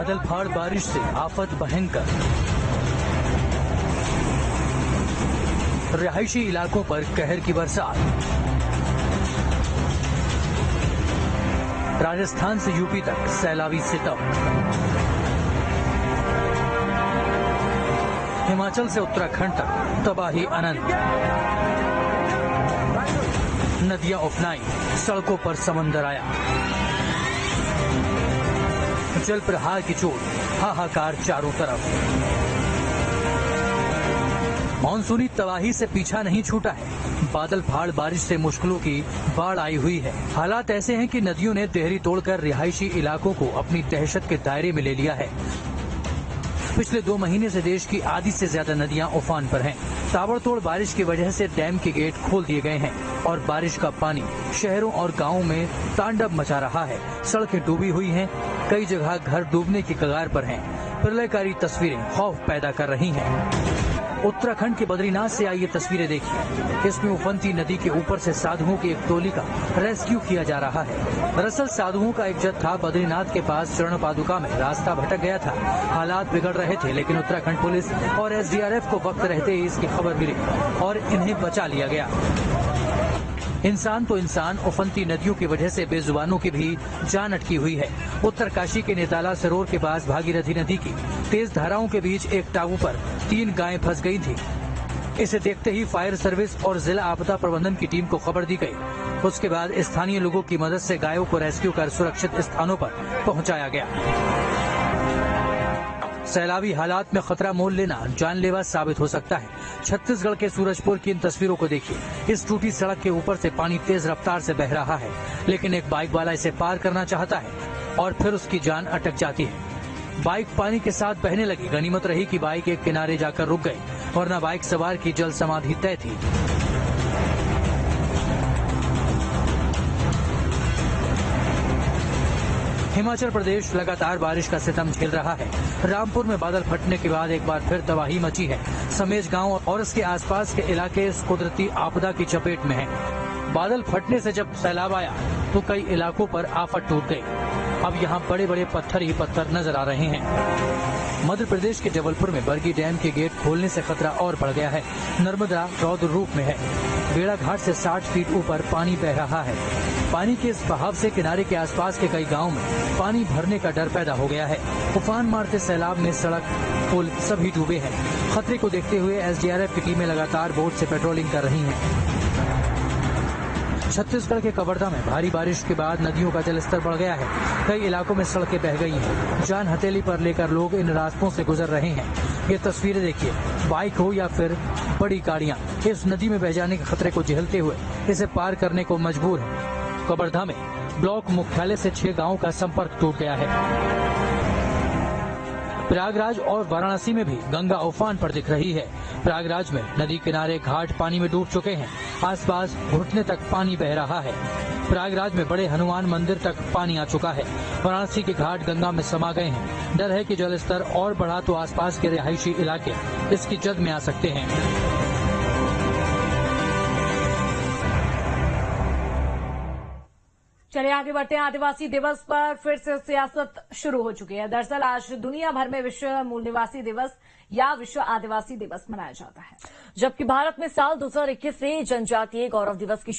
बादल फाड़ बारिश से आफत भयंकर। रिहायशी इलाकों पर कहर की बरसात। राजस्थान से यूपी तक सैलावी सितम। हिमाचल से उत्तराखंड तक तबाही अनंत। नदियां उफनाई, सड़कों पर समंदर आया। जल प्रहार की चोट, हाहाकार चारों तरफ। मानसूनी तबाही से पीछा नहीं छूटा है। बादल फाड़ बारिश से मुश्किलों की बाढ़ आई हुई है। हालात ऐसे हैं कि नदियों ने देहरी तोड़कर रिहायशी इलाकों को अपनी दहशत के दायरे में ले लिया है। पिछले 2 महीने से देश की आधी से ज्यादा नदियां उफान पर हैं। ताबड़तोड़ बारिश की वजह से डैम के गेट खोल दिए गए हैं और बारिश का पानी शहरों और गांवों में तांडव मचा रहा है। सड़कें डूबी हुई हैं, कई जगह घर डूबने की कगार पर हैं। प्रलयकारी तस्वीरें खौफ पैदा कर रही हैं। उत्तराखंड के बद्रीनाथ से आई ये तस्वीरें देखिए। इसमें उफनती नदी के ऊपर से साधुओं की एक टोली का रेस्क्यू किया जा रहा है। दरअसल साधुओं का एक जत्था बद्रीनाथ के पास चरण पादुका में रास्ता भटक गया था। हालात बिगड़ रहे थे, लेकिन उत्तराखंड पुलिस और एसडीआरएफ को वक्त रहते ही इसकी खबर मिली और इन्हें बचा लिया गया। इंसान तो इंसान, उफनती नदियों की वजह से बेजुबानों की भी जान अटकी हुई है। उत्तरकाशी के नेताला सरोवर के पास भागीरथी नदी की तेज धाराओं के बीच एक टापू पर 3 गायें फंस गई थी। इसे देखते ही फायर सर्विस और जिला आपदा प्रबंधन की टीम को खबर दी गई। उसके बाद स्थानीय लोगों की मदद से गायों को रेस्क्यू कर सुरक्षित स्थानों पर पहुंचाया गया। सैलावी हालात में खतरा मोल लेना जानलेवा साबित हो सकता है। छत्तीसगढ़ के सूरजपुर की इन तस्वीरों को देखिए। इस टूटी सड़क के ऊपर से पानी तेज रफ्तार से बह रहा है, लेकिन एक बाइक वाला इसे पार करना चाहता है और फिर उसकी जान अटक जाती है। बाइक पानी के साथ बहने लगी। गनीमत रही कि बाइक एक किनारे जाकर रुक गई, वरना बाइक सवार की जल समाधि तय थी। हिमाचल प्रदेश लगातार बारिश का सितम झेल रहा है। रामपुर में बादल फटने के बाद एक बार फिर तबाही मची है। समेज गांव और उसके आसपास के इलाके इस कुदरती आपदा की चपेट में हैं। बादल फटने से जब सैलाब आया तो कई इलाकों पर आफत टूट गई। अब यहाँ बड़े बड़े पत्थर ही पत्थर नजर आ रहे हैं। मध्य प्रदेश के जबलपुर में बरगी डैम के गेट खोलने से खतरा और बढ़ गया है। नर्मदा रौद्र रूप में है। बेड़ा घाट से 60 फीट ऊपर पानी बह रहा है। पानी के इस बहाव से किनारे के आसपास के कई गांवों में पानी भरने का डर पैदा हो गया है। उफान मारते सैलाब में सड़क, पुल सभी डूबे हैं। खतरे को देखते हुए एसडीआरएफ की टीमें लगातार बोट से पेट्रोलिंग कर रही हैं। छत्तीसगढ़ के कवर्धा में भारी बारिश के बाद नदियों का जलस्तर बढ़ गया है। कई इलाकों में सड़कें बह गई हैं। जान हथेली पर लेकर लोग इन रास्तों से गुजर रहे हैं। ये तस्वीरें देखिए। बाइक हो या फिर बड़ी गाड़ियां इस नदी में बह जाने के खतरे को झेलते हुए इसे पार करने को मजबूर है। कवर्धा में ब्लॉक मुख्यालय से 6 गांवों का संपर्क टूट गया है। प्रयागराज और वाराणसी में भी गंगा उफान पर दिख रही है। प्रयागराज में नदी किनारे घाट पानी में डूब चुके हैं। आसपास घुटने तक पानी बह रहा है। प्रयागराज में बड़े हनुमान मंदिर तक पानी आ चुका है। वाराणसी के घाट गंगा में समा गए हैं। डर है कि जलस्तर और बढ़ा तो आसपास के रिहायशी इलाके इसकी जद में आ सकते हैं। चलिए आगे बढ़ते हैं। आदिवासी दिवस पर फिर से सियासत शुरू हो चुकी है। दरअसल आज दुनिया भर में विश्व मूल निवासी दिवस या विश्व आदिवासी दिवस मनाया जाता है, जबकि भारत में साल 2021 से जनजातीय गौरव दिवस की